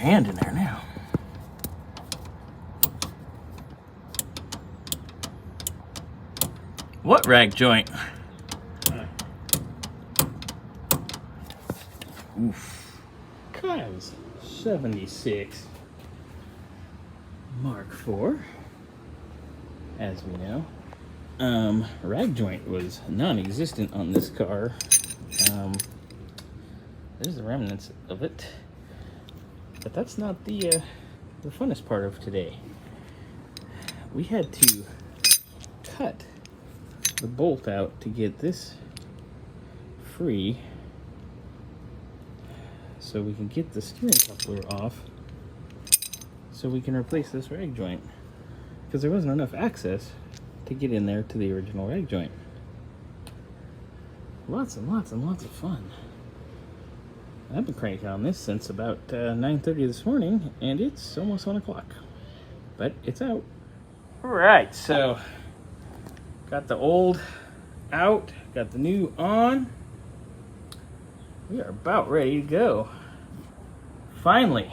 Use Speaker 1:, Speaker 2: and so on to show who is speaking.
Speaker 1: hand in there now. What rag joint? Oof. Kyle's 76 Mark IV, as we know. Rag joint was non-existent on this car. There's the remnants of it, but that's not the funnest part of today. We had to cut the bolt out to get this free so we can get the steering coupler off so we can replace this rag joint, because there wasn't enough access to get in there to the original rag joint. Lots and lots and lots of fun. I've been cranking on this since about 9:30 this morning, and it's almost 1 o'clock, but it's out. All right, so got the old out, got the new on. We are about ready to go. Finally.